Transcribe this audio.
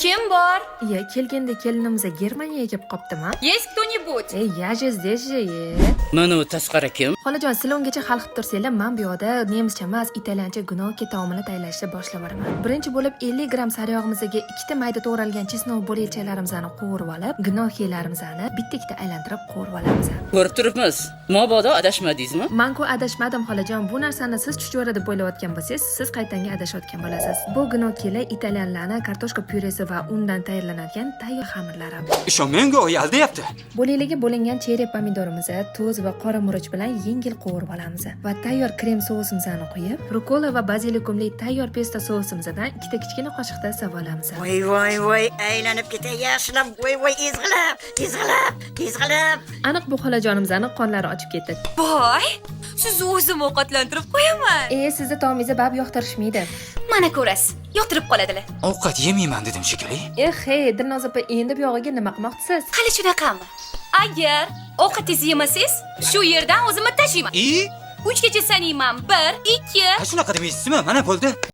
Kim bor? Я kelganda kelinimiz Germaniyaga kelib qopdimi? Есть кто-нибудь? Я же здесь же. Mana u tasqara kim? Xolajon, sizlar ungacha hal qilib tursanglar, men bu yoqda nemischa emas, italyancha gunoki taomini tayyorlashni boshlab yuboraman. Birinchi bo'lib 50 gram sariyog'imizga ikkita mayda to'g'ralgan chesnov bo'lakchalarimizni qovurib olib, gunohilarimizni bitta-ikkita aylantirib qovurib olamiz. Ko'rib turibmiz. Mabodo adashmadingizmi? Men-ku adashmadim xolajon. Bu narsani siz chuchvara deb o'ylayotgan bo'lsangiz, siz qaytanga adashayotgan bo'lasiz. Bu gunokilar italyanlarning kartoshka pyuresi va undan tayyorlanadigan tayyor xamirlari. Ishonmang, oyal deyapti. Bo'laklarga bo'lingan cheri pomidorimizni tuz va qora murch bilan yengil qovurib olamiz va tayyor krem sousimizni qo'yib, rukola va bazilikumli tayyor pesto sousimizdan ikkita kichkina qoshiqda savolamiz. Voy, aylanib ketay, yaxshilab, voy, ezg'ilab. Aniq bu xolajonimizning qonlari ochib ketdi. Voy, sizni o'zim ovqatlantirib qo'yaman. Sizni taomingizni bab yoqtirishmaydi. Mana ko'rasiz, yoqtirib qoladilar. Ovqat yemayman dedim shekilli. Hey, Dilnoz opa, endi bu yog'iga nima qilmoqchisiz? Hali shunaqami? Agar ovqatingizni yemasangiz, shu yerdan o'zimni tashlayman. 3 gacha sanayman. 1, 2. Shunaqa demaysizmi? Mana bo'ldi.